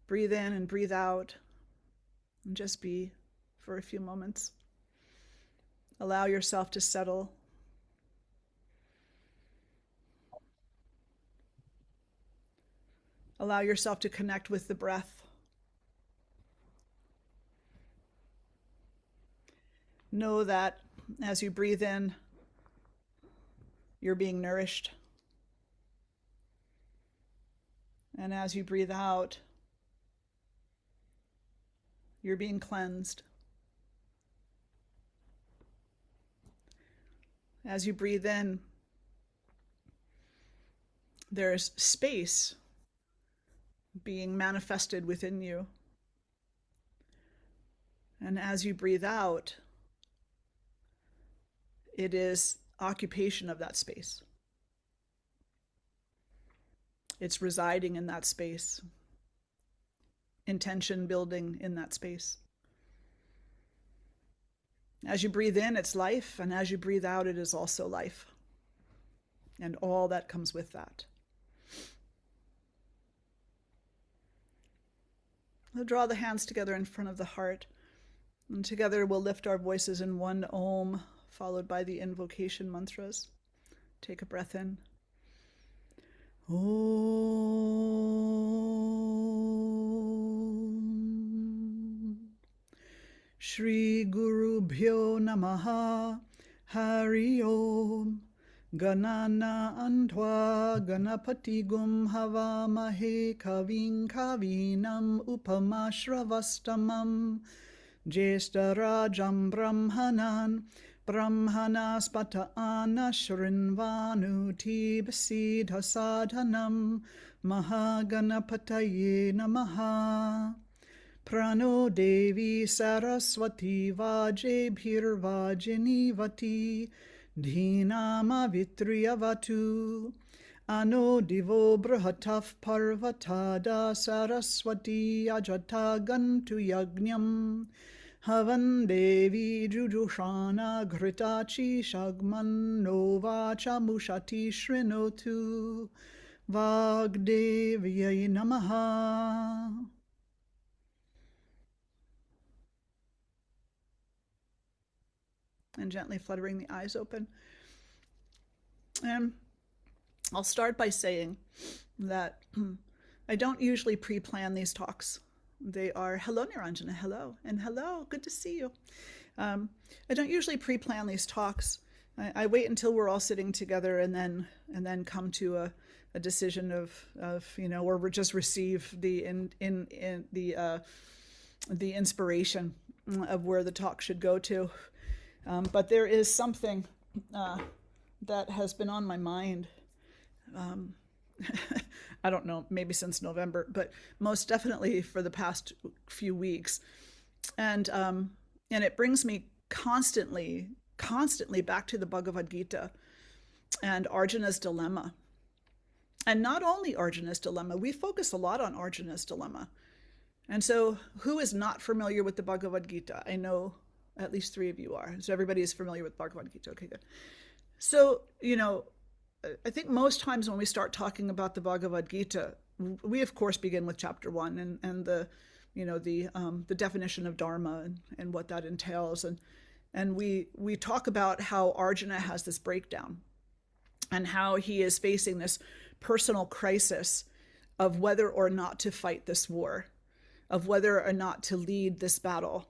breathe in and breathe out, and just be for a few moments. Allow yourself to settle. Allow yourself to connect with the breath. Know that as you breathe in, you're being nourished. And as you breathe out, you're being cleansed. As you breathe in, there's space being manifested within you. And as you breathe out, it is occupation of that space. It's residing in that space, intention building in that space. As you breathe in, it's life, and as you breathe out, it is also life, and all that comes with that. We'll draw the hands together in front of the heart, and together we'll lift our voices in one Om, followed by the invocation mantras. Take a breath in. Om Shri Guru Bhyo Namaha Hari Om Ganana Antva Ganapati Gum Havamahe Kavin Kavinam Upama Shravastamam Jeshtarajam Brahmanan Brahmanaspata Anashrinvanuti Basidha Sadhanam Mahaganapataye Namaha Prano Devi Saraswati Vajebhir Vajinivati Dhinama Vitriyavatu Ano Divo Brahataf Parvatada Saraswati Ajata Gantu Yagnyam Havan Devi Jujushana Gritachi Shagman Novacha Mushati Shrinotu Vagdevyai Namaha. And gently fluttering the eyes open. And I'll start by saying that I don't usually pre-plan these talks. They are, hello Niranjana, hello, and hello, good to see you. I don't usually pre-plan these talks. I wait until we're all sitting together and then come to a decision of or we just receive the inspiration of where the talk should go to. But there is something that has been on my mind. I don't know, maybe since November, but most definitely for the past few weeks. And it brings me constantly back to the Bhagavad Gita and Arjuna's dilemma. And not only Arjuna's dilemma, we focus a lot on Arjuna's dilemma. And so who is not familiar with the Bhagavad Gita? I know at least 3 of you are. So everybody is familiar with Bhagavad Gita. Okay, good. So, I think most times when we start talking about the Bhagavad Gita, we of course begin with chapter 1 and the definition of Dharma and what that entails, and we talk about how Arjuna has this breakdown and how he is facing this personal crisis of whether or not to fight this war, of whether or not to lead this battle,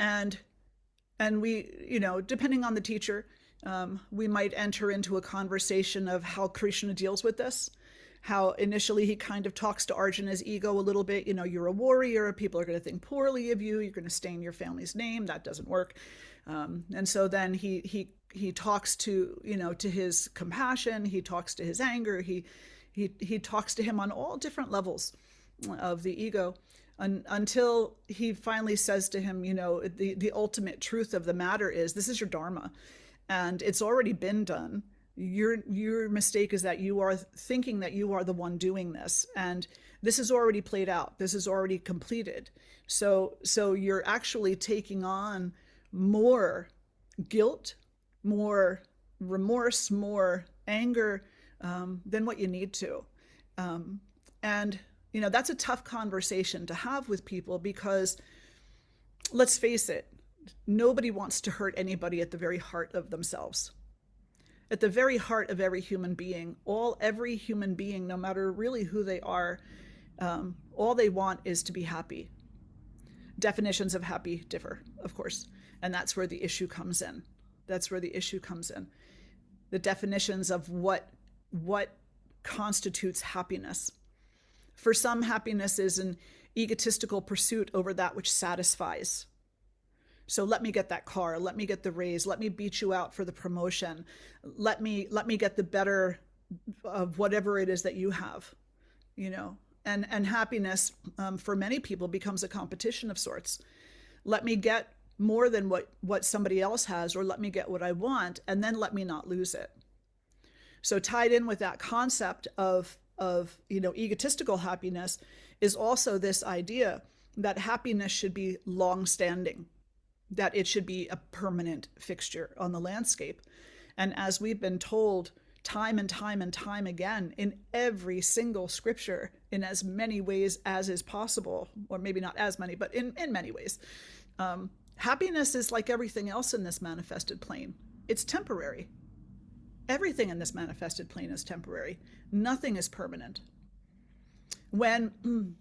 and we depending on the teacher. We might enter into a conversation of how Krishna deals with this, how initially he kind of talks to Arjuna's ego a little bit. You're a warrior, people are going to think poorly of you, you're going to stain your family's name, that doesn't work. And so then he talks to his compassion, he talks to his anger, he talks to him on all different levels of the ego, until he finally says to him, the ultimate truth of the matter is, this is your dharma. And it's already been done. Your mistake is that you are thinking that you are the one doing this. And this is already played out. This is already completed. So you're actually taking on more guilt, more remorse, more anger than what you need to. And That's a tough conversation to have with people because, let's face it, nobody wants to hurt anybody at the very heart of themselves. At the very heart of every human being, every human being, no matter really who they are, all they want is to be happy. Definitions of happy differ, of course, and that's where the issue comes in. The definitions of what constitutes happiness. For some, happiness is an egotistical pursuit over that which satisfies. So let me get that car, let me get the raise, let me beat you out for the promotion, let me get the better of whatever it is that you have, And happiness for many people becomes a competition of sorts. Let me get more than what somebody else has, or let me get what I want, and then let me not lose it. So tied in with that concept of egotistical happiness is also this idea that happiness should be long-standing, that it should be a permanent fixture on the landscape. And as we've been told time and time and time again in every single scripture, in as many ways as is possible, or maybe not as many, but in many ways, happiness is like everything else in this manifested plane. It's temporary. Everything in this manifested plane is temporary. Nothing is permanent. When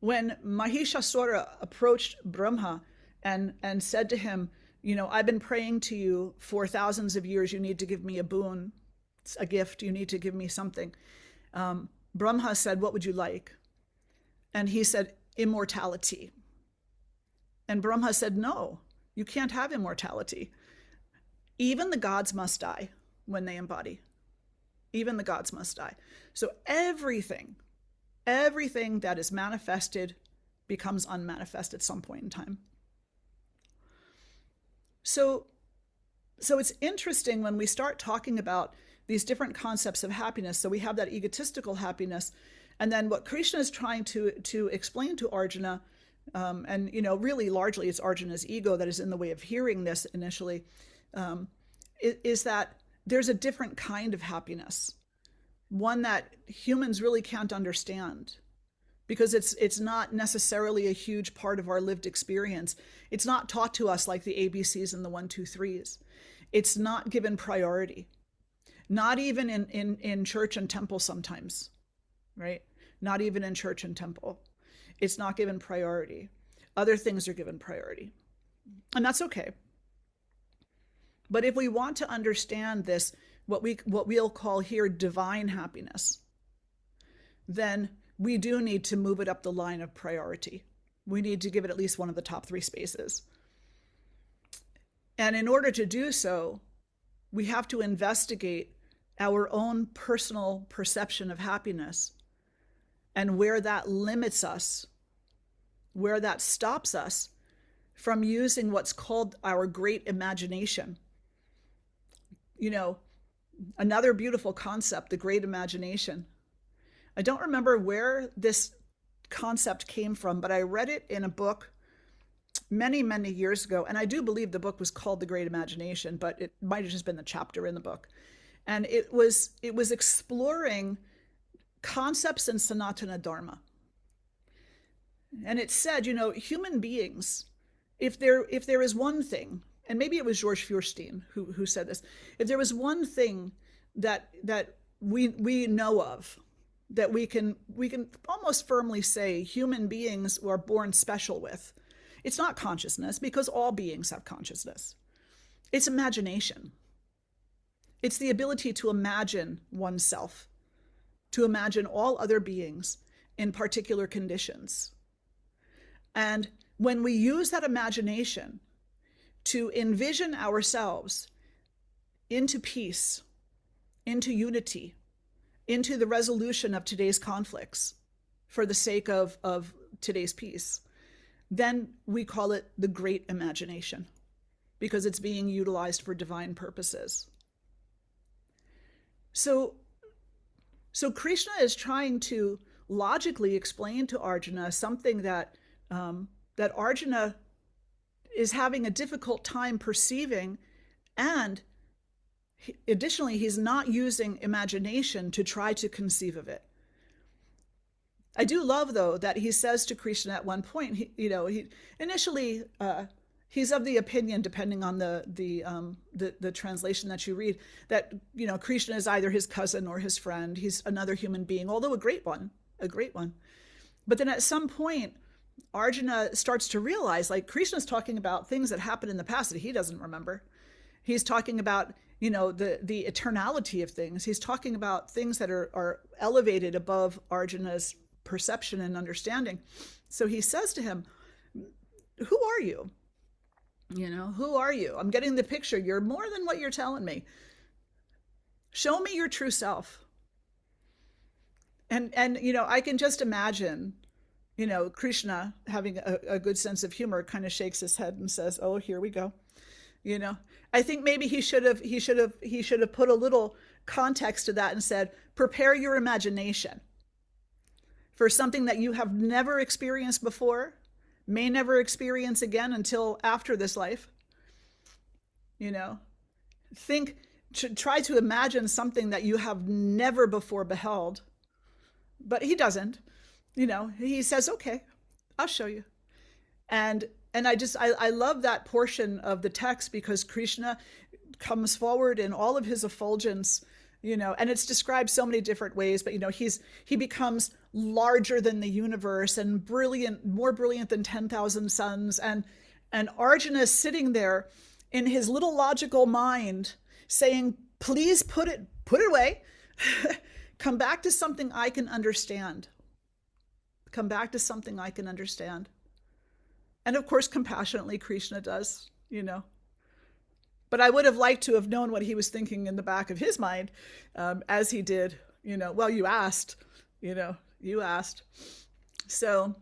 Mahishasura approached Brahma and said to him, I've been praying to you for thousands of years. You need to give me a boon, a gift. You need to give me something. Brahma said, what would you like? And he said, immortality. And Brahma said, no, you can't have immortality. Even the gods must die when they embody. Even the gods must die. So everything that is manifested becomes unmanifest at some point in time. So it's interesting when we start talking about these different concepts of happiness. So we have that egotistical happiness, and then what Krishna is trying to explain to Arjuna, and really largely it's Arjuna's ego that is in the way of hearing this initially, is that there's a different kind of happiness, one that humans really can't understand, because it's not necessarily a huge part of our lived experience. It's not taught to us like the ABCs and the 1, 2, 3s. It's not given priority, not even in church and temple sometimes, right? Not even in church and temple. It's not given priority. Other things are given priority, and that's okay. But if we want to understand this, what we'll call here divine happiness, then we do need to move it up the line of priority. We need to give it at least one of the top 3 spaces. And in order to do so, we have to investigate our own personal perception of happiness and where that limits us, where that stops us from using what's called our great imagination. Another beautiful concept, the great imagination. I don't remember where this concept came from, but I read it in a book many, many years ago. And I do believe the book was called The Great Imagination, but it might have just been the chapter in the book. And it was exploring concepts in Sanatana Dharma. And it said, human beings, if there is one thing, and maybe it was George Feuerstein who said this, if there was one thing that we know of, that we can almost firmly say human beings are born special with, it's not consciousness, because all beings have consciousness. It's imagination. It's the ability to imagine oneself, to imagine all other beings in particular conditions. And when we use that imagination to envision ourselves into peace, into unity, into the resolution of today's conflicts for the sake of today's peace, then we call it the great imagination, because it's being utilized for divine purposes. So Krishna is trying to logically explain to Arjuna something that Arjuna is having a difficult time perceiving, and additionally, he's not using imagination to try to conceive of it. I do love, though, that he says to Krishna at one point, he initially, he's of the opinion, depending on the translation that you read, that, Krishna is either his cousin or his friend. He's another human being, although a great one, a great one. But then at some point, Arjuna starts to realize, like, Krishna's talking about things that happened in the past that he doesn't remember. He's talking about, the eternality of things. He's talking about things that are elevated above Arjuna's perception and understanding. So he says to him, who are you? Who are you? I'm getting the picture. You're more than what you're telling me. Show me your true self. And I can just imagine, Krishna having a good sense of humor, kind of shakes his head and says, oh, here we go. I think maybe he should have put a little context to that and said, prepare your imagination for something that you have never experienced before, may never experience again until after this life. Try to imagine something that you have never before beheld. But he doesn't. He says, okay, I'll show you. And I love that portion of the text, because Krishna comes forward in all of his effulgence, and it's described so many different ways, but he becomes larger than the universe and brilliant, more brilliant than 10,000 suns. And Arjuna is sitting there in his little logical mind saying, please put it away. Come back to something I can understand. Come back to something I can understand. And of course, compassionately, Krishna does, But I would have liked to have known what he was thinking in the back of his mind, as he did, well, you asked, you asked. So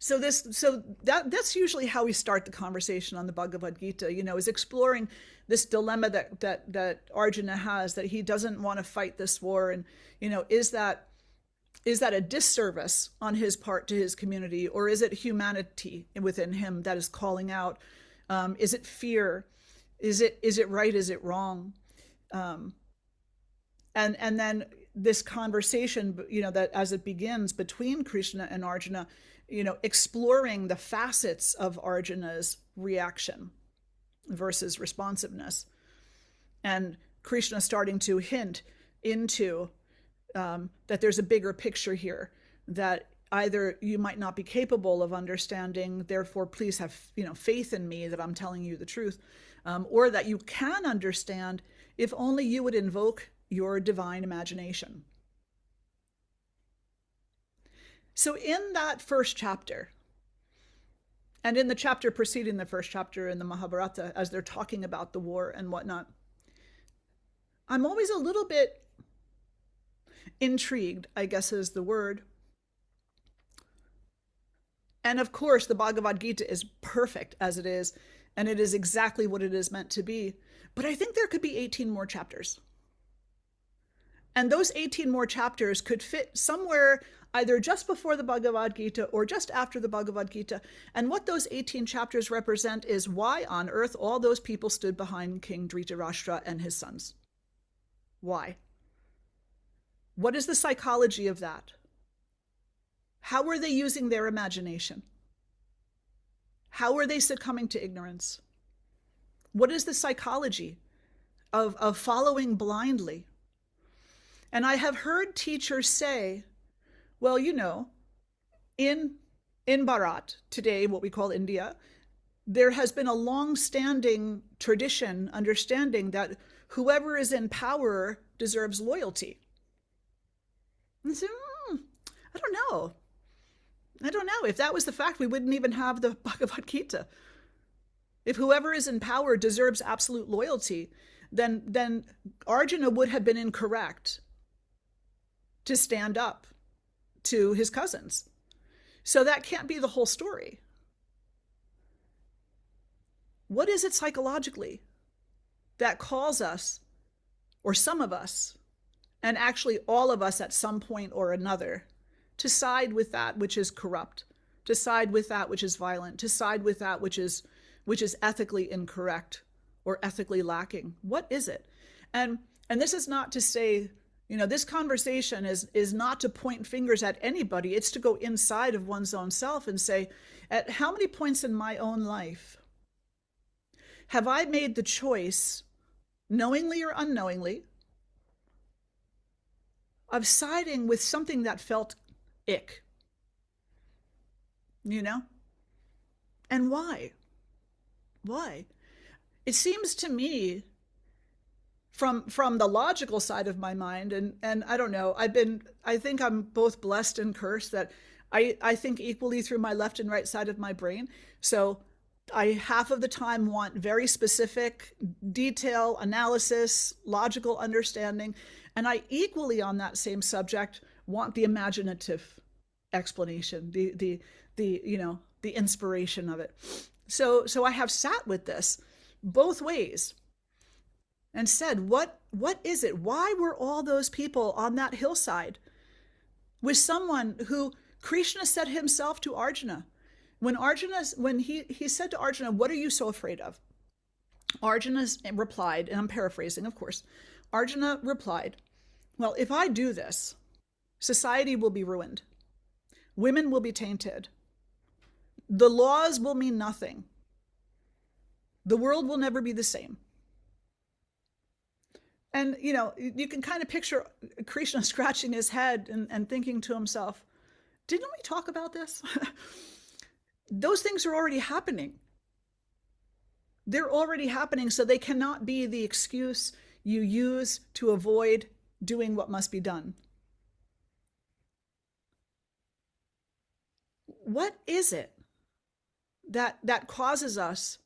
that's usually how we start the conversation on the Bhagavad Gita, is exploring this dilemma that Arjuna has, that he doesn't want to fight this war. And, is that a disservice on his part to his community, or is it humanity within him that is calling out? Is it fear? Is it right? Is it wrong? And then this conversation, that as it begins between Krishna and Arjuna, exploring the facets of Arjuna's reaction versus responsiveness, and Krishna starting to hint into that there's a bigger picture here, that either you might not be capable of understanding, therefore please have faith in me that I'm telling you the truth, or that you can understand if only you would invoke your divine imagination. So in that first chapter, and in the chapter preceding the first chapter in the Mahabharata, as they're talking about the war and whatnot, I'm always a little bit intrigued, I guess is the word. And of course, the Bhagavad Gita is perfect as it is, and it is exactly what it is meant to be. But I think there could be 18 more chapters. And those 18 more chapters could fit somewhere either just before the Bhagavad Gita or just after the Bhagavad Gita. And what those 18 chapters represent is why on earth all those people stood behind King Dhritarashtra and his sons. Why? What is the psychology of that? How were they using their imagination? How were they succumbing to ignorance? What is the psychology of following blindly? And I have heard teachers say, well, in Bharat, today, what we call India, there has been a long-standing tradition, understanding that whoever is in power deserves loyalty. And so, I don't know. If that was the fact, we wouldn't even have the Bhagavad Gita. If whoever is in power deserves absolute loyalty, then Arjuna would have been incorrect to stand up to his cousins. So that can't be the whole story. What is it psychologically that calls us, or some of us, and actually all of us at some point or another, to side with that which is corrupt, to side with that which is violent, to side with that which is ethically incorrect or ethically lacking? What is it? And this is not to say, This conversation is not to point fingers at anybody. It's to go inside of one's own self and say, at how many points in my own life have I made the choice, knowingly or unknowingly, of siding with something that felt ick? And why? Why? It seems to me, from the logical side of my mind, and I don't know, I think I'm both blessed and cursed that I think equally through my left and right side of my brain. So I half of the time want very specific detail, analysis, logical understanding, and I equally on that same subject want the imaginative explanation, the inspiration of it. So I have sat with this both ways and said, what is it? Why were all those people on that hillside with someone who Krishna said himself to Arjuna? When he said to Arjuna, what are you so afraid of? Arjuna replied, and I'm paraphrasing, of course. Arjuna replied, well, if I do this, society will be ruined. Women will be tainted. The laws will mean nothing. The world will never be the same. And, you can kind of picture Krishna scratching his head and thinking to himself, didn't we talk about this? Those things are already happening. They're already happening, so they cannot be the excuse you use to avoid doing what must be done. What is it that causes us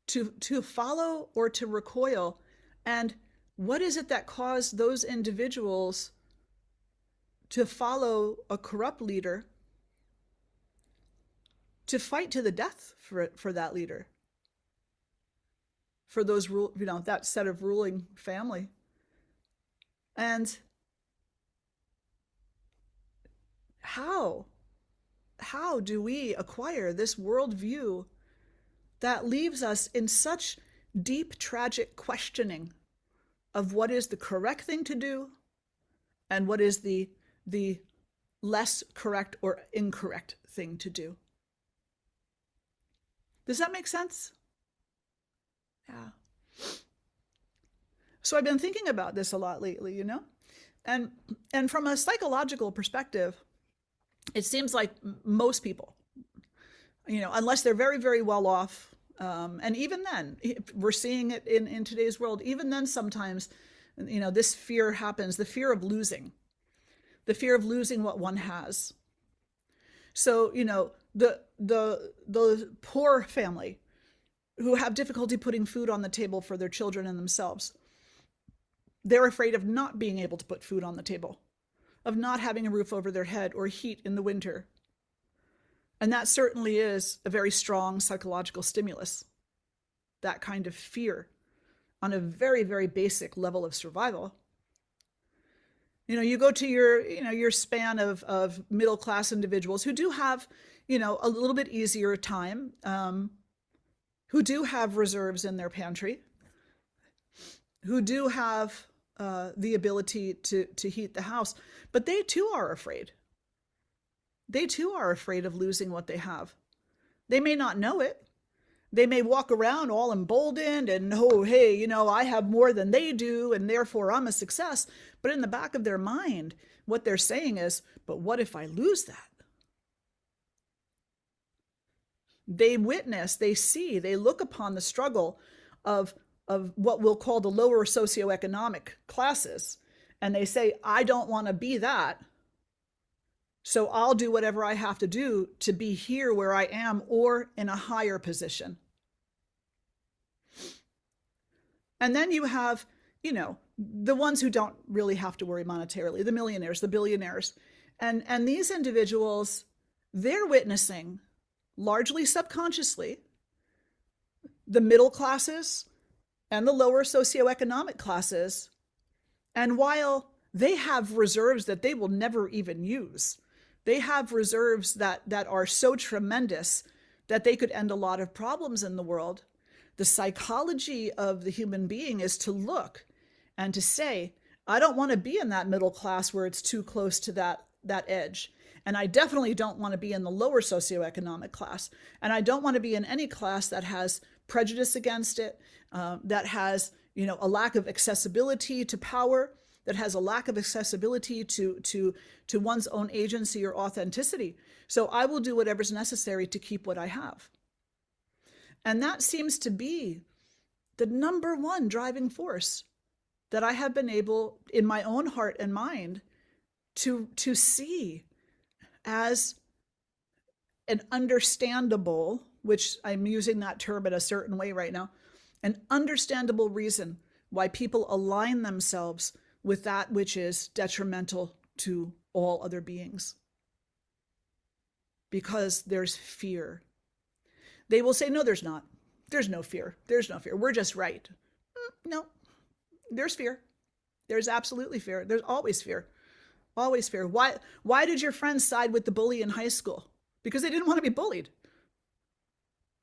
to follow or to recoil? And what is it that caused those individuals to follow a corrupt leader, to fight to the death for that leader, for those that set of ruling family? And how do we acquire this worldview that leaves us in such deep, tragic questioning of what is the correct thing to do and what is the less correct or incorrect thing to do? Does that make sense? Yeah. So I've been thinking about this a lot lately, and from a psychological perspective, it seems like most people, unless they're very, very well off, and even then, we're seeing it in today's world, even then sometimes, this fear happens, the fear of losing what one has. So, the poor family who have difficulty putting food on the table for their children and themselves, they're afraid of not being able to put food on the table, of not having a roof over their head or heat in the winter. And that certainly is a very strong psychological stimulus, that kind of fear on a very, very basic level of survival. You go to your span of middle-class individuals who do have, a little bit easier time, who do have reserves in their pantry, who do have the ability to heat the house, but they too are afraid. They too are afraid of losing what they have. They may not know it. They may walk around all emboldened and, oh, hey, I have more than they do, and therefore I'm a success. But in the back of their mind, what they're saying is, but what if I lose that? They witness, they see, they look upon the struggle of what we'll call the lower socioeconomic classes, and they say, I don't want to be that, so I'll do whatever I have to do to be here where I am or in a higher position. And then you have, the ones who don't really have to worry monetarily, the millionaires, the billionaires. And these individuals, they're witnessing, largely subconsciously, the middle classes and the lower socioeconomic classes. And while they have reserves that they will never even use, they have reserves that are so tremendous that they could end a lot of problems in the world. The psychology of the human being is to look and to say, I don't want to be in that middle class where it's too close to that edge. And I definitely don't want to be in the lower socioeconomic class. And I don't want to be in any class that has prejudice against it, that has, a lack of accessibility to power, that has a lack of accessibility to one's own agency or authenticity. So I will do whatever's necessary to keep what I have. And that seems to be the number one driving force that I have been able, in my own heart and mind, to see as an understandable, which I'm using that term in a certain way right now, an understandable reason why people align themselves with that which is detrimental to all other beings. Because there's fear. They will say, no, there's not. There's no fear. There's no fear. We're just right. No, there's fear. There's absolutely fear. There's always fear. Always fear. Why did your friends side with the bully in high school? Because they didn't want to be bullied.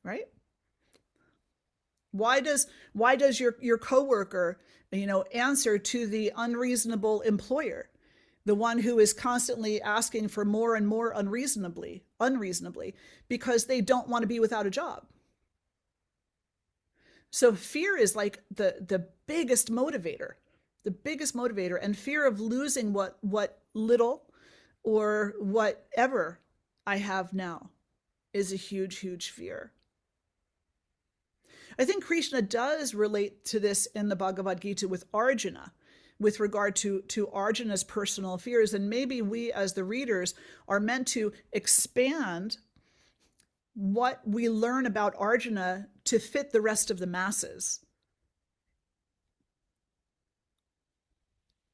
Right? Why does your coworker, answer to the unreasonable employer, the one who is constantly asking for more and more unreasonably, because they don't want to be without a job? So fear is like the biggest motivator, and fear of losing what little or whatever I have now is a huge, huge fear. I think Krishna does relate to this in the Bhagavad Gita with Arjuna, with regard to Arjuna's personal fears. And maybe we as the readers are meant to expand what we learn about Arjuna to fit the rest of the masses.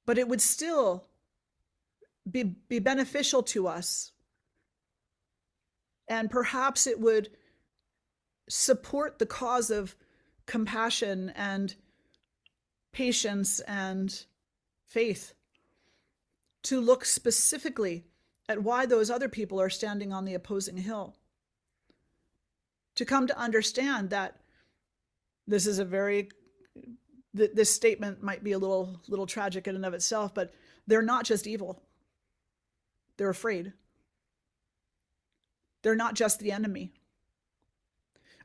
But it would still be beneficial to us. And perhaps it would support the cause of compassion and patience and faith to look specifically at why those other people are standing on the opposing hill. To come to understand that this is this statement might be a little tragic in and of itself, but they're not just evil. They're afraid. They're not just the enemy.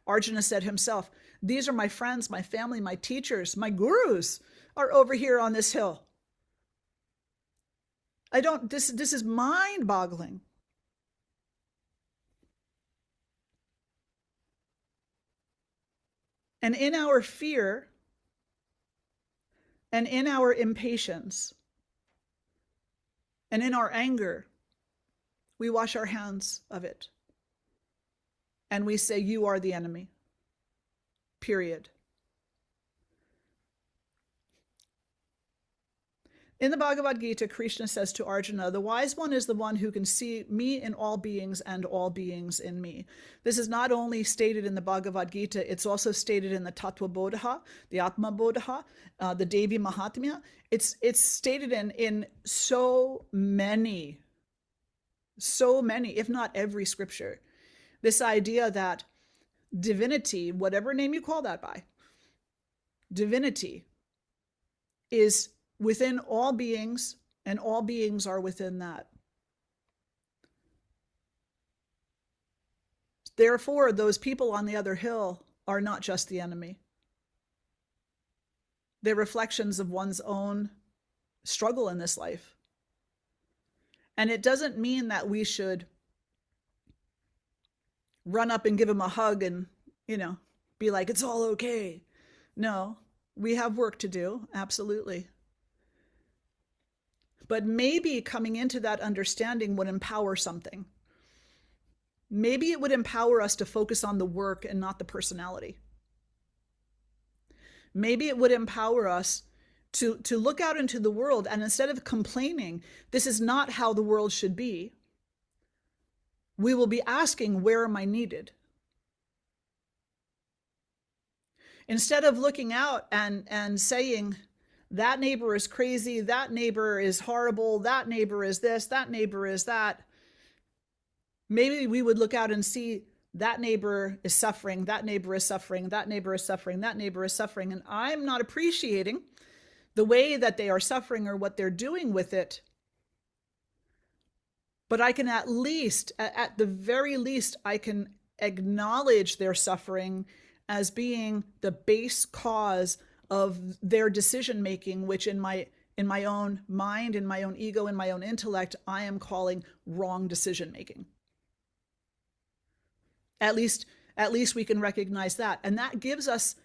Arjuna said himself, these are my friends, my family, my teachers, my gurus are over here on this hill. This is mind-boggling. And in our fear and in our impatience and in our anger, we wash our hands of it. And we say, you are the enemy. Period. In the Bhagavad Gita, Krishna says to Arjuna, the wise one is the one who can see me in all beings and all beings in me. This is not only stated in the Bhagavad Gita, it's also stated in the Tattva Bodha, the Atma Bodha, the Devi Mahatmya. It's stated in so many, if not every scripture. This idea that divinity, whatever name you call that by, divinity is within all beings, and all beings are within that. Therefore, those people on the other hill are not just the enemy. They're reflections of one's own struggle in this life. And it doesn't mean that we should run up and give them a hug and, be like, it's all okay. No, we have work to do. Absolutely. But maybe coming into that understanding would empower something. Maybe it would empower us to focus on the work and not the personality. Maybe it would empower us to look out into the world, and instead of complaining, this is not how the world should be, we will be asking, where am I needed? Instead of looking out and saying, that neighbor is crazy, that neighbor is horrible, that neighbor is this, that neighbor is that, maybe we would look out and see that neighbor is suffering, that neighbor is suffering, that neighbor is suffering, that neighbor is suffering, and I'm not appreciating the way that they are suffering or what they're doing with it, but I can at the very least, I can acknowledge their suffering as being the base cause of their decision making, which in my own mind, in my own ego, in my own intellect, I am calling wrong decision making. At least we can recognize that. And that gives us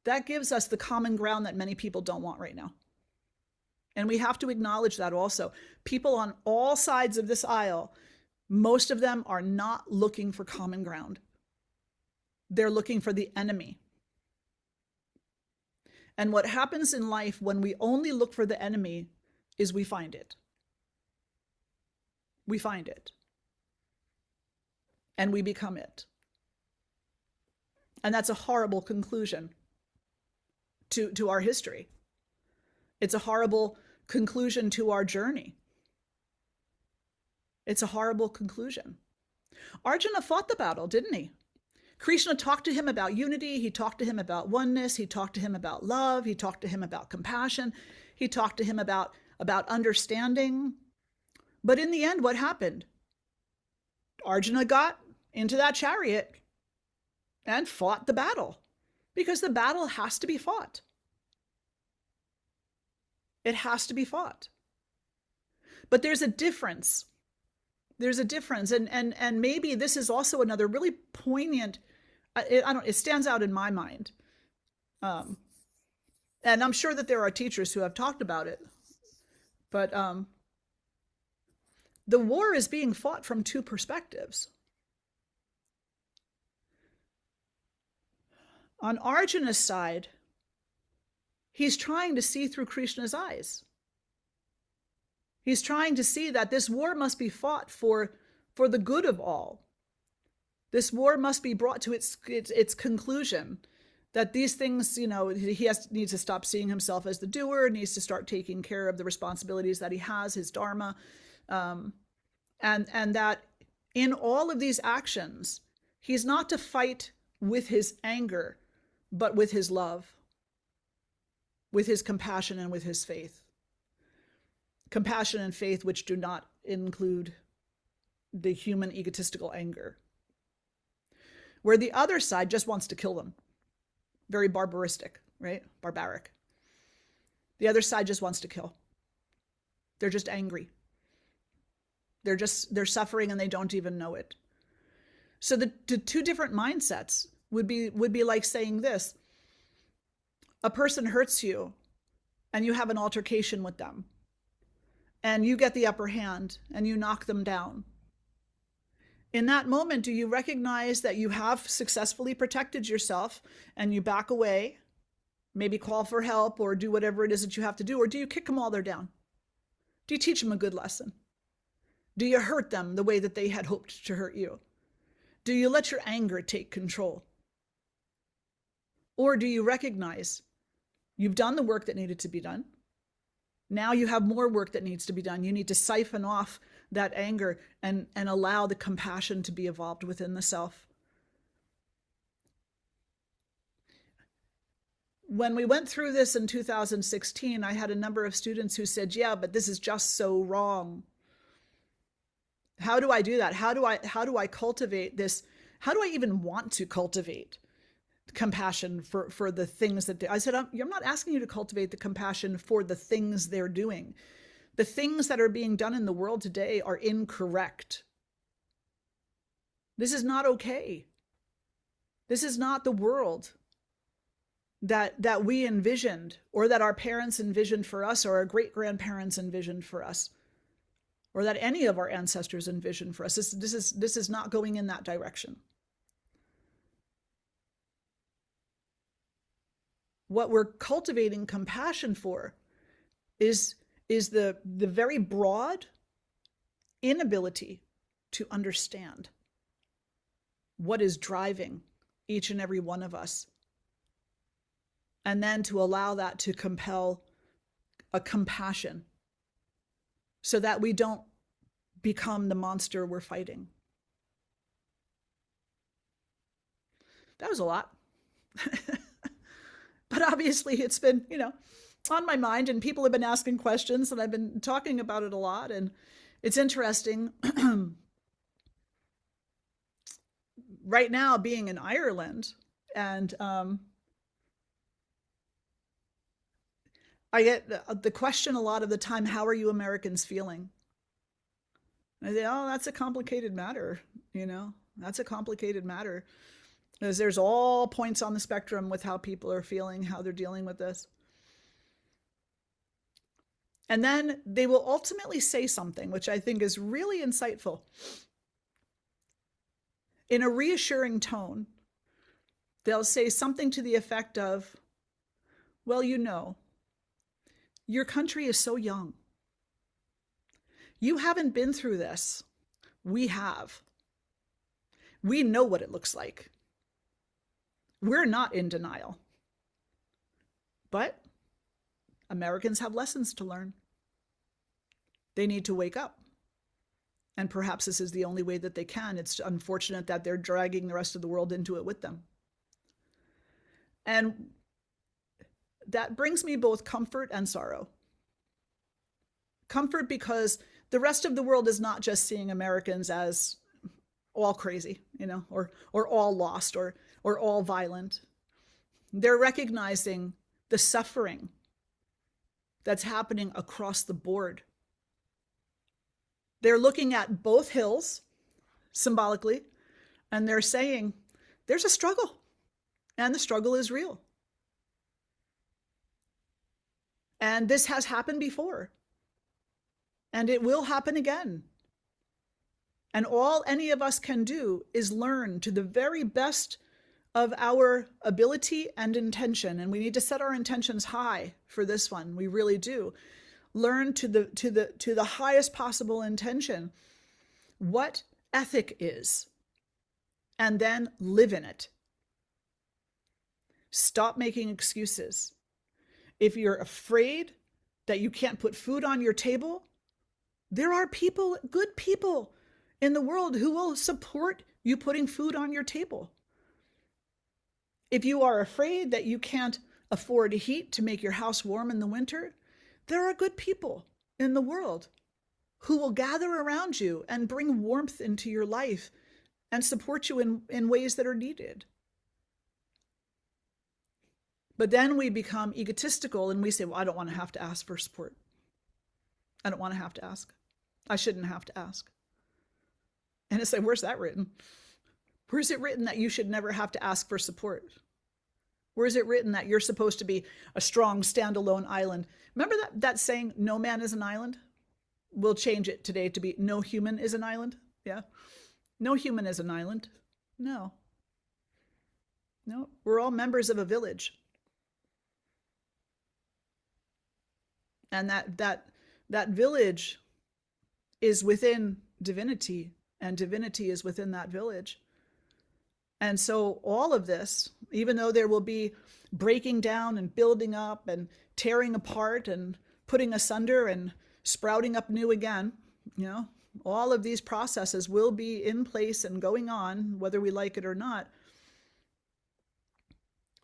the common ground that many people don't want right now. And we have to acknowledge that also. People on all sides of this aisle, most of them are not looking for common ground. They're looking for the enemy. And what happens in life when we only look for the enemy is we find it. We find it. And we become it. And that's a horrible conclusion to our history. It's a horrible conclusion to our journey. It's a horrible conclusion. Arjuna fought the battle, didn't he? Krishna talked to him about unity. He talked to him about oneness. He talked to him about love. He talked to him about compassion. He talked to him about understanding. But in the end, what happened? Arjuna got into that chariot and fought the battle, because the battle has to be fought. It has to be fought. But there's a difference. There's a difference. And maybe this is also another really poignant, it stands out in my mind. And I'm sure that there are teachers who have talked about it. But the war is being fought from two perspectives. On Arjuna's side, he's trying to see through Krishna's eyes. He's trying to see that this war must be fought for the good of all. This war must be brought to its conclusion. That these things, he needs to stop seeing himself as the doer, needs to start taking care of the responsibilities that he has, his dharma, and that in all of these actions, he's not to fight with his anger, but with his love, with his compassion, and with his faith. Compassion and faith which do not include the human egotistical anger. Where the other side just wants to kill them. Very barbaristic, right? Barbaric. The other side just wants to kill. They're just angry. They're suffering and they don't even know it. So the two different mindsets would be like saying this. A person hurts you and you have an altercation with them. And you get the upper hand and you knock them down. In that moment, do you recognize that you have successfully protected yourself and you back away, maybe call for help or do whatever it is that you have to do? Or do you kick them while they're down? Do you teach them a good lesson? Do you hurt them the way that they had hoped to hurt you? Do you let your anger take control? Or do you recognize you've done the work that needed to be done? Now you have more work that needs to be done. You need to siphon off that anger and allow the compassion to be evolved within the self. When we went through this in 2016, I had a number of students who said, yeah, but this is just so wrong. How do I do that? How do I cultivate this? How do I even want to cultivate compassion for the things that I said, I'm not asking you to cultivate the compassion for the things they're doing. The things that are being done in the world today are incorrect. This is not okay. This is not the world that we envisioned, or that our parents envisioned for us, or our great-grandparents envisioned for us, or that any of our ancestors envisioned for us. This is not going in that direction. What we're cultivating compassion for is the very broad inability to understand what is driving each and every one of us, and then to allow that to compel a compassion so that we don't become the monster we're fighting. That was a lot. But obviously it's been, on my mind, and people have been asking questions, and I've been talking about it a lot. And it's interesting right now being in Ireland, and I get the question a lot of the time, how are you Americans feeling? And I say, oh, that's a complicated matter, that's a complicated matter. Because there's all points on the spectrum with how people are feeling, how they're dealing with this. And then they will ultimately say something, which I think is really insightful. In a reassuring tone, they'll say something to the effect of, well, your country is so young. You haven't been through this. We have. We know what it looks like. We're not in denial. But Americans have lessons to learn. They need to wake up. And perhaps this is the only way that they can. It's unfortunate that they're dragging the rest of the world into it with them. And that brings me both comfort and sorrow. Comfort because the rest of the world is not just seeing Americans as all crazy, or all lost, or all violent. They're recognizing the suffering that's happening across the board. They're looking at both hills symbolically, and they're saying there's a struggle, and the struggle is real. And this has happened before, and it will happen again. And all any of us can do is learn to the very best of our ability and intention. And we need to set our intentions high for this one. We really do. Learn to the highest possible intention what ethic is, and then live in it. Stop making excuses. If you're afraid that you can't put food on your table, there are people, good people in the world who will support you putting food on your table. If you are afraid that you can't afford heat to make your house warm in the winter, there are good people in the world who will gather around you and bring warmth into your life and support you in ways that are needed. But then we become egotistical and we say, well, I don't want to have to ask for support. I don't want to have to ask. I shouldn't have to ask. And it's like, where's that written? Where's it written that you should never have to ask for support? Where is it written that you're supposed to be a strong, standalone island? Remember that saying, no man is an island? We'll change it today to be, no human is an island. Yeah. No human is an island. No. We're all members of a village. And that village is within divinity, and divinity is within that village. And so all of this, even though there will be breaking down and building up and tearing apart and putting asunder and sprouting up new again, all of these processes will be in place and going on, whether we like it or not.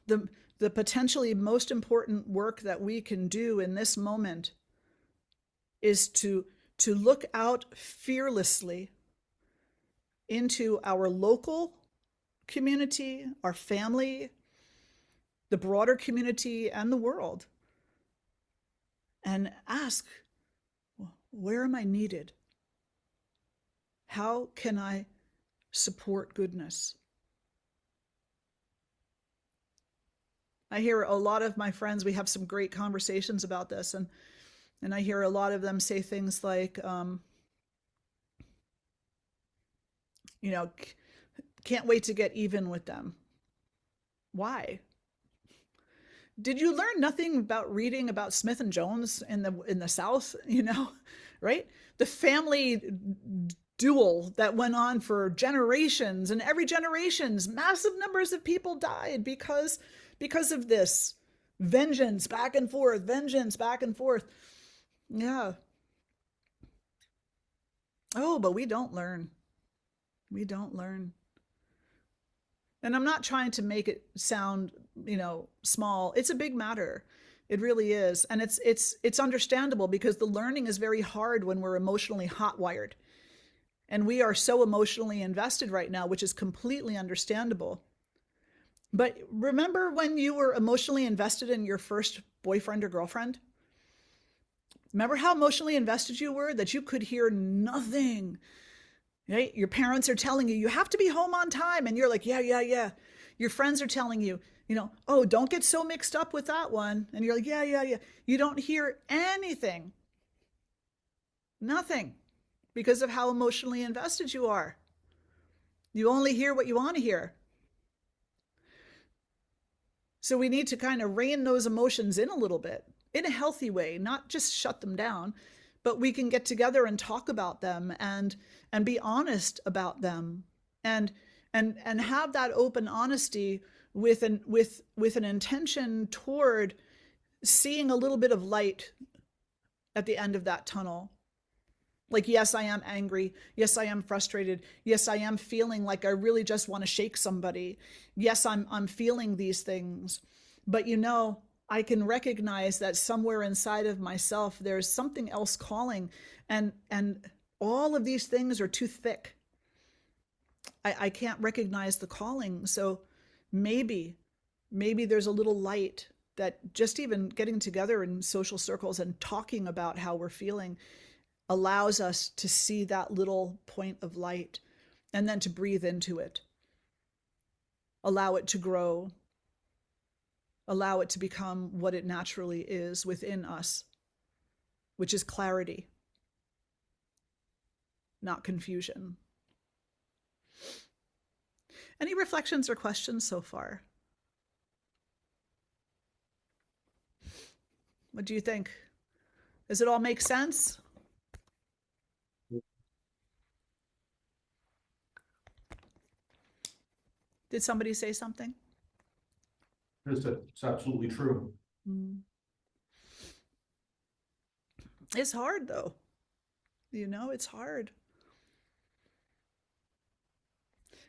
The potentially most important work that we can do in this moment is to look out fearlessly into our local community, our family, the broader community, and the world, and ask, where am I needed? How can I support goodness? I hear a lot of my friends, we have some great conversations about this, and I hear a lot of them say things like, can't wait to get even with them. Why? Did you learn nothing about reading about Smith and Jones in the South? Right? The family duel that went on for generations, and every generations, massive numbers of people died because of this vengeance back and forth, vengeance back and forth. Yeah. Oh, but we don't learn. We don't learn. And I'm not trying to make it sound, small. It's a big matter. It really is. And it's understandable because the learning is very hard when we're emotionally hot-wired. And we are so emotionally invested right now, which is completely understandable. But remember when you were emotionally invested in your first boyfriend or girlfriend? Remember how emotionally invested you were, that you could hear nothing, right? Your parents are telling you, you have to be home on time. And you're like, yeah, yeah, yeah. Your friends are telling you, oh, don't get so mixed up with that one. And you're like, yeah, yeah, yeah. You don't hear anything, nothing, because of how emotionally invested you are. You only hear what you want to hear. So we need to kind of rein those emotions in a little bit in a healthy way, not just shut them down, but we can get together and talk about them and be honest about them and have that open honesty with an intention toward seeing a little bit of light at the end of that tunnel. Like, yes, I am angry. Yes, I am frustrated. Yes, I am feeling like I really just want to shake somebody. Yes, I'm feeling these things. But I can recognize that somewhere inside of myself, there's something else calling. And all of these things are too thick. I can't recognize the calling. So maybe there's a little light that just even getting together in social circles and talking about how we're feeling allows us to see that little point of light and then to breathe into it. Allow it to grow. Allow it to become what it naturally is within us, which is clarity, not confusion. Any reflections or questions so far? What do you think? Does it all make sense? Did somebody say something? It's absolutely true. It's hard though. It's hard.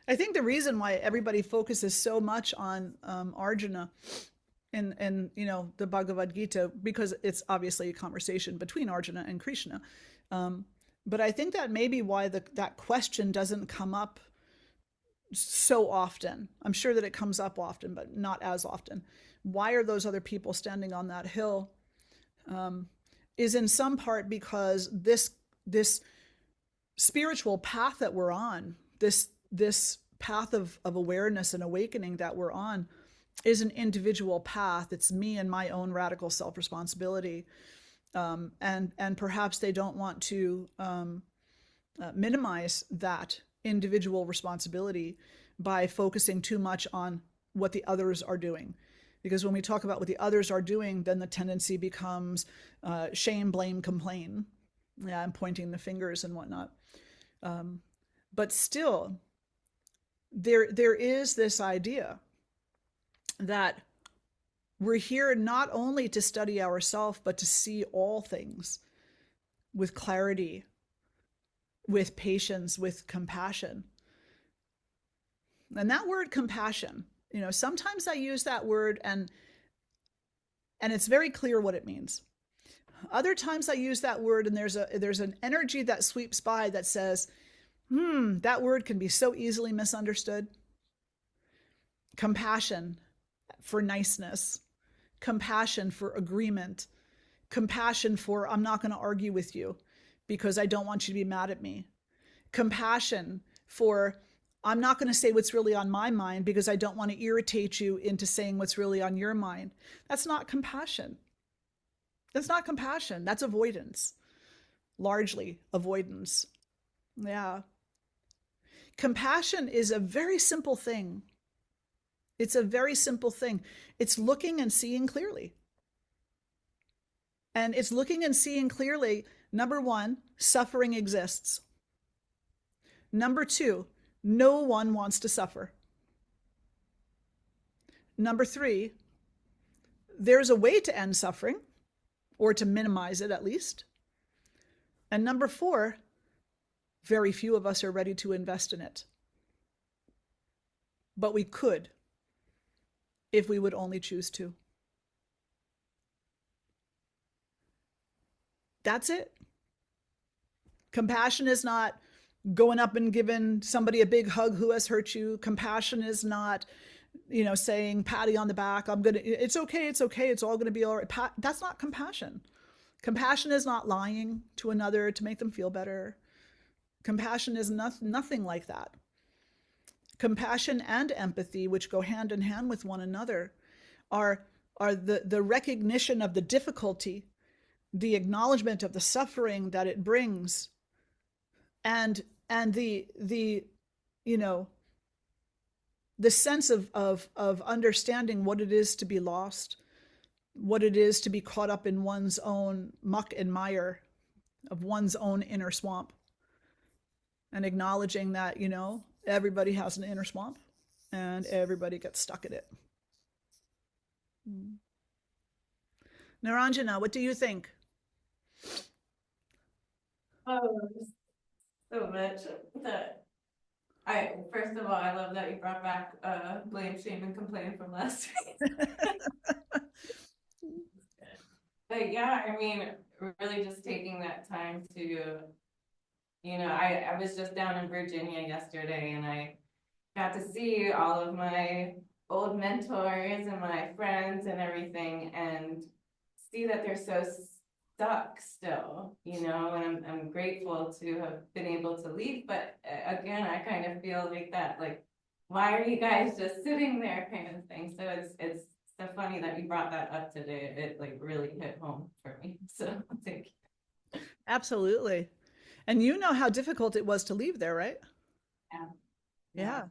I think the reason why everybody focuses so much on Arjuna in the Bhagavad Gita, because it's obviously a conversation between Arjuna and Krishna. But I think that may be why that question doesn't come up so often. I'm sure that it comes up often, but not as often. Why are those other people standing on that hill? Is in some part because this spiritual path that we're on, this path of awareness and awakening that we're on, is an individual path. It's me and my own radical self-responsibility. And perhaps they don't want to minimize that individual responsibility by focusing too much on what the others are doing. Because when we talk about what the others are doing, then the tendency becomes shame, blame, complain. Yeah, I'm pointing the fingers and whatnot. But still, there is this idea that we're here not only to study ourselves, but to see all things with clarity, with patience, with compassion. And that word compassion, sometimes I use that word and it's very clear what it means. Other times I use that word and there's an energy that sweeps by that says, that word can be so easily misunderstood. Compassion for niceness, compassion for agreement, compassion for I'm not going to argue with you because I don't want you to be mad at me. Compassion for I'm not going to say what's really on my mind because I don't want to irritate you into saying what's really on your mind. That's not compassion. That's not compassion. That's avoidance. Largely avoidance. Yeah. Compassion is a very simple thing. It's a very simple thing. It's looking and seeing clearly. And it's looking and seeing clearly, number one, suffering exists. Number two, no one wants to suffer. Number three, there's a way to end suffering, or to minimize it at least. And number four, very few of us are ready to invest in it. But we could, if we would only choose to. That's it. Compassion is not going up and giving somebody a big hug who has hurt you. Compassion is not, saying, patty on the back, it's okay, it's all gonna be all right. That's not compassion. Compassion is not lying to another to make them feel better. Compassion is nothing like that. Compassion and empathy, which go hand in hand with one another, are the recognition of the difficulty, the acknowledgement of the suffering that it brings, and the sense of understanding what it is to be lost, what it is to be caught up in one's own muck and mire of one's own inner swamp, and acknowledging that, everybody has an inner swamp and everybody gets stuck in it. Niranjana, what do you think? Oh, so much that first of all, I love that you brought back blame, shame, and complaint from last week. But yeah, I mean, really just taking that time to, I was just down in Virginia yesterday, and I got to see all of my old mentors and my friends and everything, and see that they're so stuck still, and I'm grateful to have been able to leave. But again, I kind of feel like that, like, why are you guys just sitting there kind of thing? So it's so funny that you brought that up today. It like really hit home for me. So thank you. Absolutely. And you know how difficult it was to leave there, right? Yeah.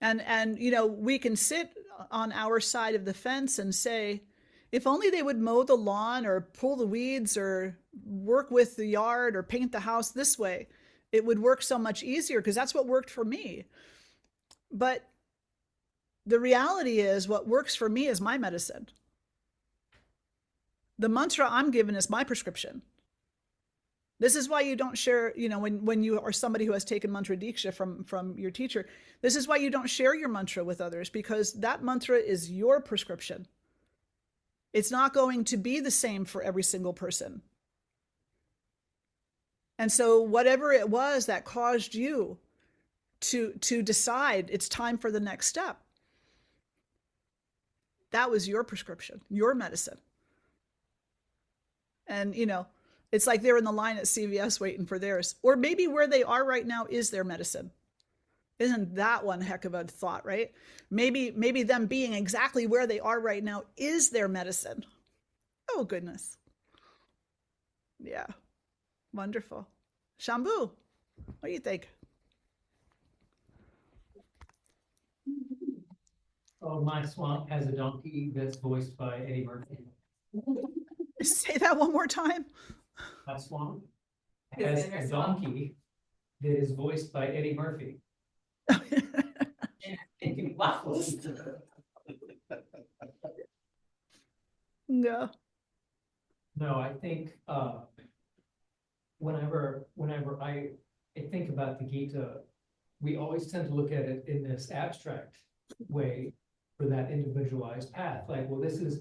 And we can sit on our side of the fence and say, if only they would mow the lawn or pull the weeds or work with the yard or paint the house this way, it would work so much easier, because that's what worked for me. But the reality is, what works for me is my medicine. The mantra I'm given is my prescription. This is why you don't share, when you are somebody who has taken mantra diksha from your teacher, this is why you don't share your mantra with others, because that mantra is your prescription. It's not going to be the same for every single person. And so whatever it was that caused you to decide it's time for the next step, that was your prescription, your medicine. And, it's like they're in the line at CVS waiting for theirs. Or maybe where they are right now is their medicine. Isn't that one heck of a thought, right? Maybe them being exactly where they are right now is their medicine. Oh, goodness. Yeah. Wonderful. Shambhu, what do you think? Oh, my swamp has a donkey that's voiced by Eddie Murphy. Say that one more time. My swamp has a donkey that is voiced by Eddie Murphy. No. No, I think whenever I think about the Gita, we always tend to look at it in this abstract way for that individualized path. Like, well, this is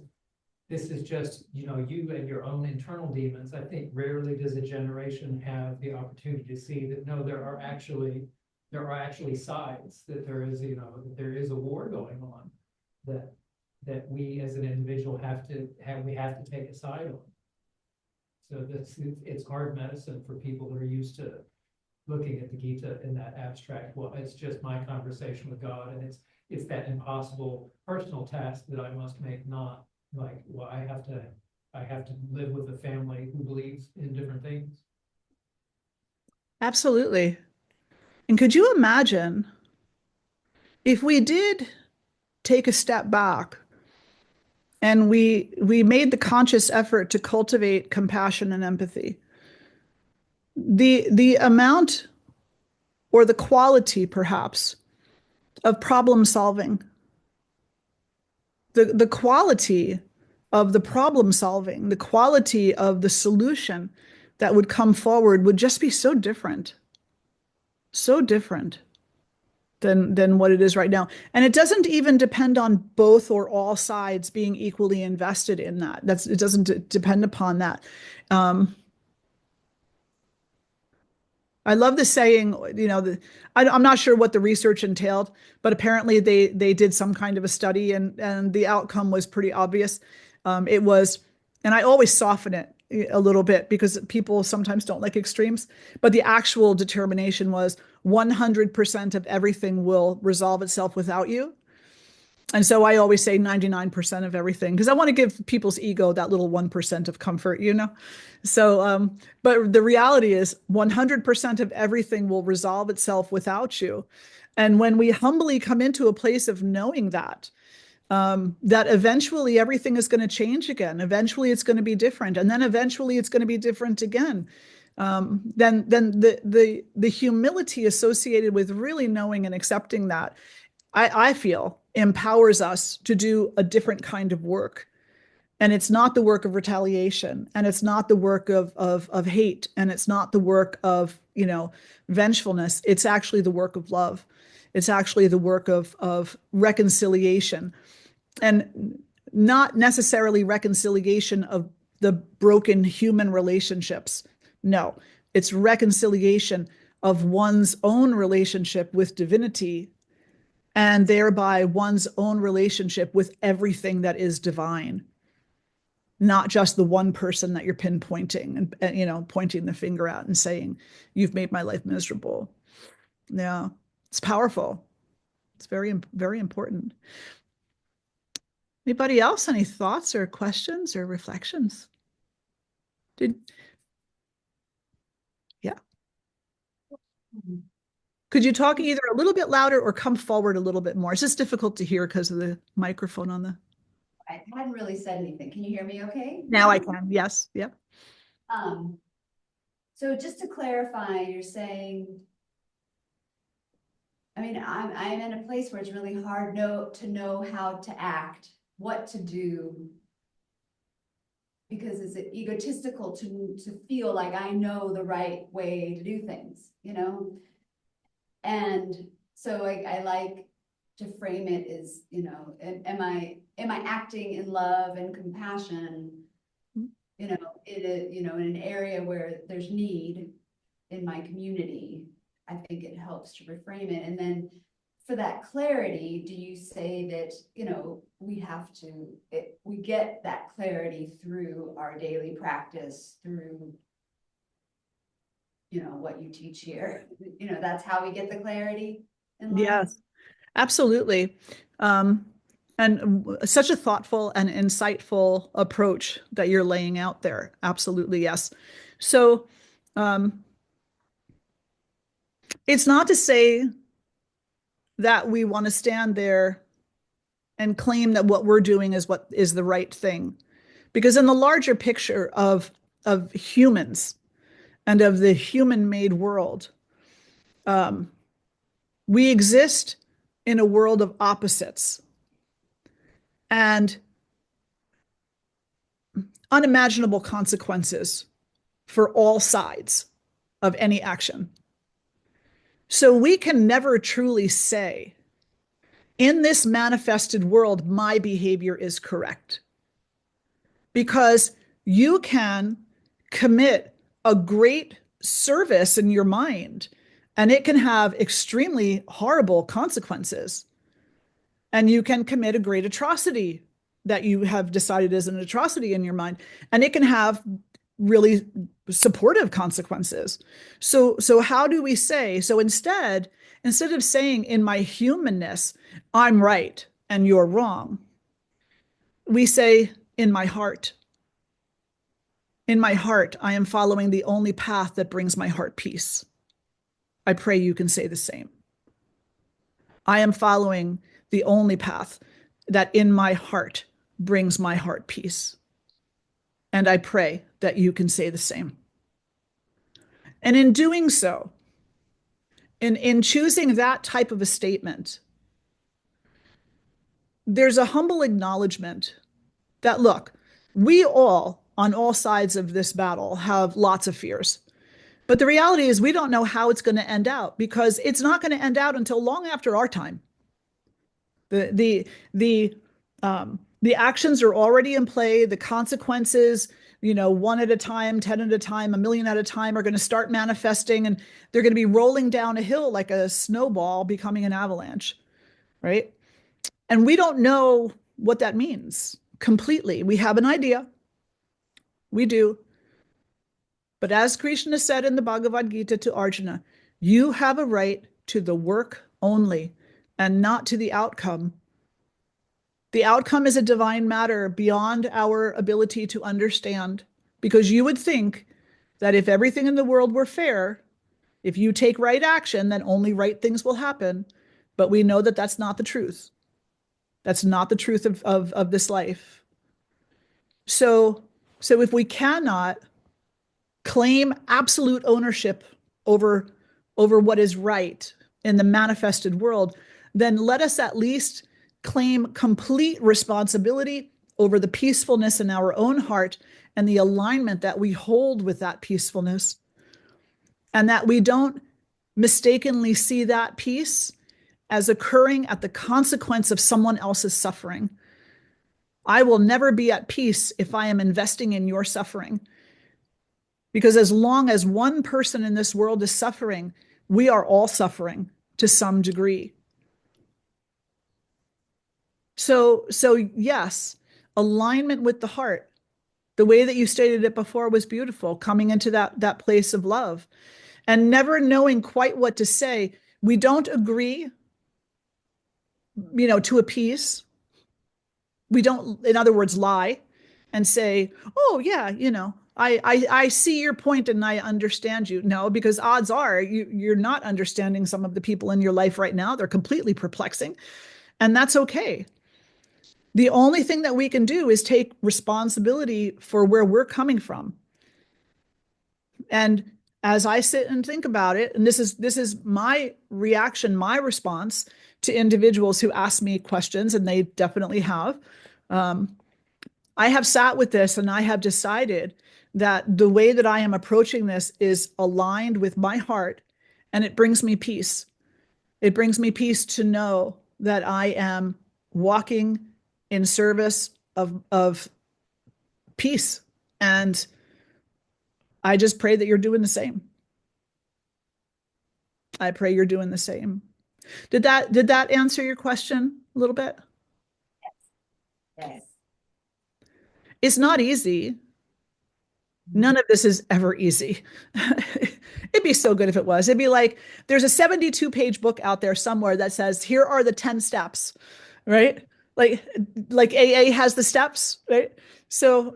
just, you and your own internal demons. I think rarely does a generation have the opportunity to see that, no, there are actually sides, that there is, that there is a war going on, that we as an individual have to take a side on. So it's hard medicine for people who are used to looking at the Gita in that abstract. Well, it's just my conversation with God, and it's that impossible personal task that I must make, not like, well, I have to live with a family who believes in different things. Absolutely. And could you imagine if we did take a step back and we made the conscious effort to cultivate compassion and empathy? The amount, or the quality perhaps, of problem solving, the quality of the problem solving, the quality of the solution that would come forward would just be so different. So different. than what it is right now. And it doesn't even depend on both or all sides being equally invested in that. It doesn't depend upon that. I love the saying, I'm not sure what the research entailed, but apparently they did some kind of a study, and the outcome was pretty obvious. It was, and I always soften it a little bit because people sometimes don't like extremes, but the actual determination was 100% of everything will resolve itself without you. And so I always say 99% of everything because I want to give people's ego that little 1% of comfort, you know? So, but the reality is 100% of everything will resolve itself without you. And when we humbly come into a place of knowing that, that eventually everything is going to change again. Eventually it's going to be different. And then eventually it's going to be different again. Then the humility associated with really knowing and accepting that, I feel empowers us to do a different kind of work. And it's not the work of retaliation, and it's not the work of hate, and it's not the work of, vengefulness. It's actually the work of love. It's actually the work of reconciliation, and not necessarily reconciliation of the broken human relationships. No, it's reconciliation of one's own relationship with divinity, and thereby one's own relationship with everything that is divine, not just the one person that you're pinpointing and pointing the finger at and saying, you've made my life miserable. Yeah, it's powerful. It's very, very important. Anybody else? Any thoughts or questions or reflections? Yeah. Could you talk either a little bit louder or come forward a little bit more? It's just difficult to hear because of the microphone on the. I hadn't really said anything. Can you hear me okay? Now I can. Yes. Yep. So just to clarify, you're saying, I mean, I'm in a place where it's really hard to know how to act, what to do, because it's egotistical to feel like I know the right way to do things, And so I like to frame it as, am I acting in love and compassion, in an area where there's need in my community? I think it helps to reframe it. And then for that clarity, do you say that, we get that clarity through our daily practice, through what you teach here, that's how we get the clarity in life? Yes, absolutely. And such a thoughtful and insightful approach that you're laying out there. Absolutely, yes. So it's not to say that we want to stand there and claim that what we're doing is what is the right thing. Because in the larger picture of humans and of the human-made world, we exist in a world of opposites and unimaginable consequences for all sides of any action. So we can never truly say, in this manifested world, my behavior is correct. Because you can commit a great service in your mind, and it can have extremely horrible consequences. And you can commit a great atrocity that you have decided is an atrocity in your mind, and it can have really supportive consequences. So how do we say? So instead of saying in my humanness, I'm right and you're wrong, we say in my heart. In my heart, I am following the only path that brings my heart peace. I pray you can say the same. I am following the only path that in my heart brings my heart peace. And I pray that you can say the same. And in doing so, in choosing that type of a statement, there's a humble acknowledgement that, look, we all, on all sides of this battle, have lots of fears. But the reality is we don't know how it's going to end out, because it's not going to end out until long after our time. The actions are already in play. The consequences, one at a time, 10 at a time, a million at a time, are going to start manifesting, and they're going to be rolling down a hill like a snowball becoming an avalanche, right? And we don't know what that means completely. We have an idea. We do. But as Krishna said in the Bhagavad Gita to Arjuna, you have a right to the work only and not to the outcome. The outcome is a divine matter beyond our ability to understand, because you would think that if everything in the world were fair, if you take right action, then only right things will happen. But we know that that's not the truth. That's not the truth of this life. So if we cannot claim absolute ownership over what is right in the manifested world, then let us at least claim complete responsibility over the peacefulness in our own heart and the alignment that we hold with that peacefulness, and that we don't mistakenly see that peace as occurring at the consequence of someone else's suffering. I will never be at peace if I am investing in your suffering, because as long as one person in this world is suffering, we are all suffering to some degree. So yes, alignment with the heart, the way that you stated it before was beautiful, coming into that place of love and never knowing quite what to say. We don't agree, to appease. We don't, in other words, lie and say, oh yeah, I see your point and I understand you. No, because odds are you're not understanding some of the people in your life right now. They're completely perplexing, and that's okay. The only thing that we can do is take responsibility for where we're coming from. And as I sit and think about it, and this is my reaction, my response to individuals who ask me questions, and they definitely have, I have sat with this and I have decided that the way that I am approaching this is aligned with my heart, and it brings me peace. It brings me peace to know that I am walking in service of peace. And I just pray that you're doing the same. I pray you're doing the same. Did that answer your question a little bit? Yes. It's not easy. None of this is ever easy. It'd be so good if it was. It'd be like there's a 72-page book out there somewhere that says, here are the 10 steps, right? Like AA has the steps, right? So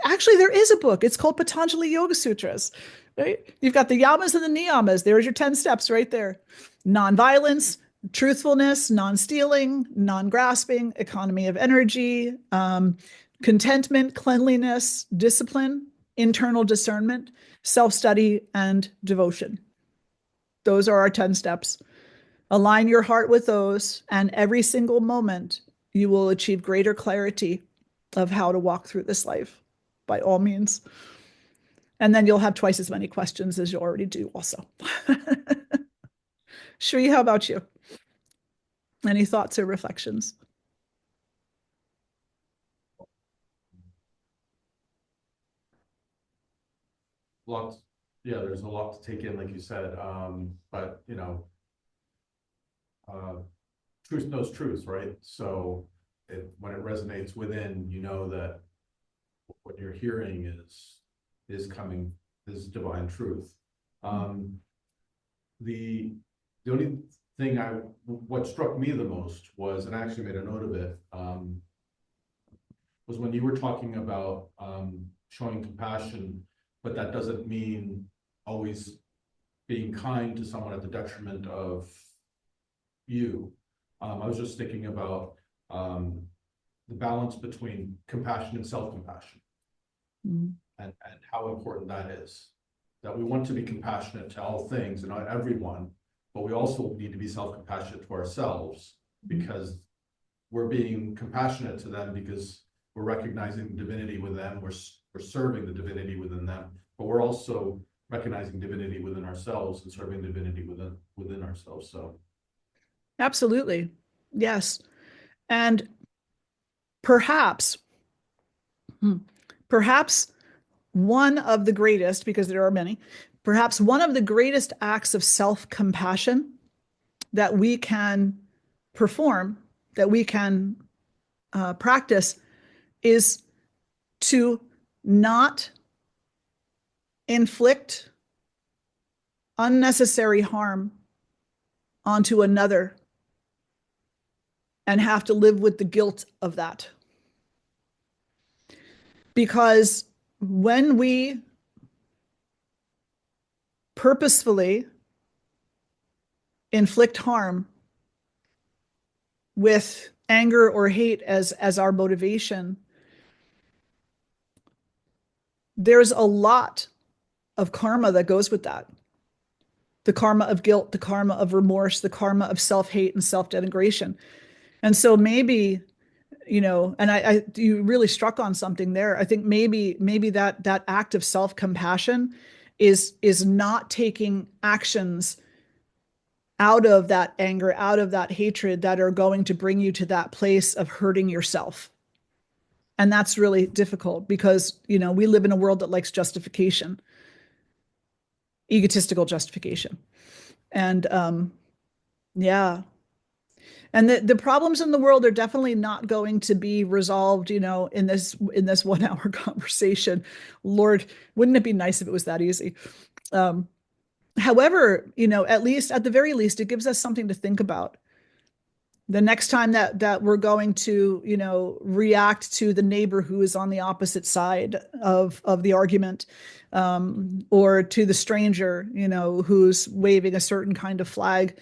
actually there is a book. It's called Patanjali Yoga Sutras, right? You've got the yamas and the niyamas. There's your 10 steps right there. Nonviolence, truthfulness, non-stealing, non-grasping, economy of energy, contentment, cleanliness, discipline, internal discernment, self-study, and devotion. Those are our 10 steps. Align your heart with those, and every single moment you will achieve greater clarity of how to walk through this life, by all means. And then you'll have twice as many questions as you already do also. Shri, how about you? Any thoughts or reflections? There's a lot to take in, like you said, but truth knows truth, right? So when it resonates within, you know that what you're hearing is coming, is divine truth. The only thing what struck me the most was, and I actually made a note of it, was when you were talking about showing compassion, but that doesn't mean always being kind to someone at the detriment of you. I was just thinking about the balance between compassion and self-compassion, and how important that is. That we want to be compassionate to all things and not everyone, but we also need to be self-compassionate to ourselves, because we're being compassionate to them because we're recognizing the divinity within them, we're serving the divinity within them, but we're also recognizing divinity within ourselves and serving divinity within ourselves. So Absolutely. Yes. And perhaps, perhaps one of the greatest, because there are many, perhaps one of the greatest acts of self-compassion that we can perform, that we can practice, is to not inflict unnecessary harm onto another and have to live with the guilt of that. Because when we purposefully inflict harm with anger or hate as our motivation, there's a lot of karma that goes with that. The karma of guilt, the karma of remorse, the karma of self-hate and self-denigration. And so maybe, and you really struck on something there. I think maybe that act of self-compassion is not taking actions out of that anger, out of that hatred that are going to bring you to that place of hurting yourself. And that's really difficult because, we live in a world that likes justification, egotistical justification. And yeah. And the problems in the world are definitely not going to be resolved, in this 1 hour conversation. Lord, wouldn't it be nice if it was that easy? However, at the very least, it gives us something to think about. The next time that we're going to, react to the neighbor who is on the opposite side of the argument, or to the stranger, who's waving a certain kind of flag,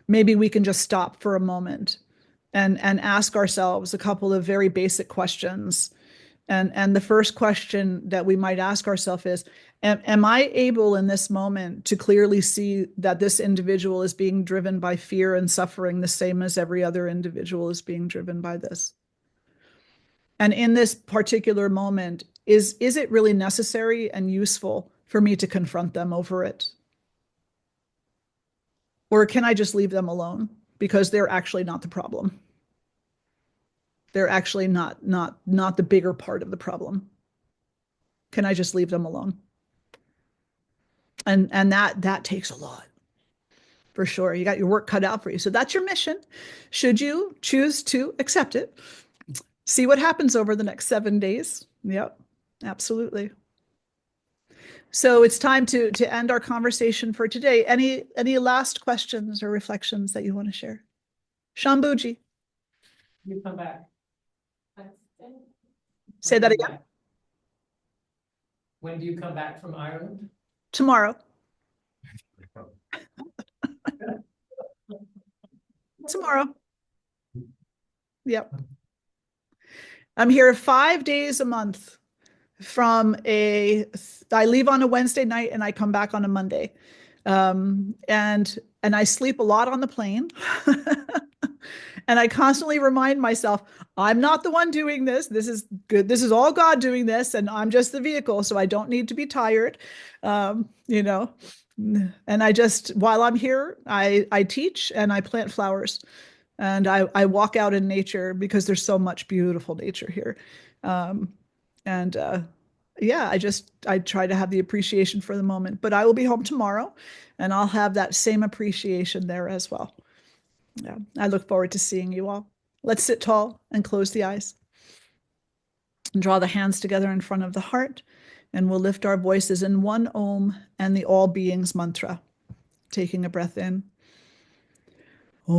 maybe we can just stop for a moment and ask ourselves a couple of very basic questions. And the first question that we might ask ourselves is, am I able in this moment to clearly see that this individual is being driven by fear and suffering the same as every other individual is being driven by this? And in this particular moment, is it really necessary and useful for me to confront them over it? Or can I just leave them alone because they're actually not the problem? They're actually not the bigger part of the problem. Can I just leave them alone? And that takes a lot, for sure. You got your work cut out for you. So that's your mission. Should you choose to accept it, see what happens over the next 7 days. Yep, absolutely. So it's time to end our conversation for today. Any last questions or reflections that you want to share? Shambhuji. You come back. Say that again. When do you come back from Ireland? Tomorrow. Tomorrow. Yep. I'm here 5 days a month I leave on a Wednesday night and I come back on a Monday. And I sleep a lot on the plane. And I constantly remind myself, I'm not the one doing this. This is good. This is all God doing this. And I'm just the vehicle. So I don't need to be tired. And while I'm here, I teach and I plant flowers and I walk out in nature because there's so much beautiful nature here. I try to have the appreciation for the moment, but I will be home tomorrow and I'll have that same appreciation there as well. Yeah, I look forward to seeing you all. Let's sit tall and close the eyes. And draw the hands together in front of the heart, and we'll lift our voices in one Om and the All Beings mantra. Taking a breath in. Om.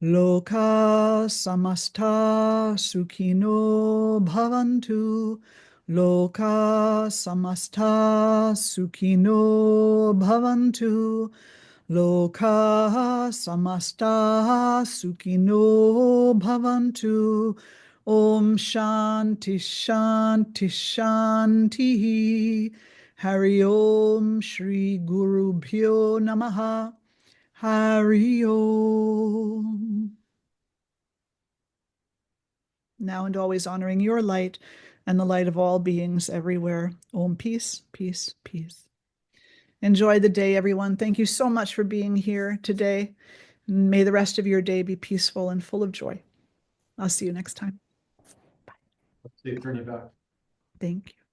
Loka samasta sukhino bhavantu. Loka samasta sukhino bhavantu. Loka samasta sukhino bhavantu. Om shanti shanti shanti. Hari Om Shri Guru Bhyo Namaha. Hari Om. now and always honoring your light and the light of all beings everywhere. Om, peace, peace, peace. Enjoy the day, everyone. Thank you so much for being here today. May the rest of your day be peaceful and full of joy. I'll see you next time. Safe journey back. Thank you.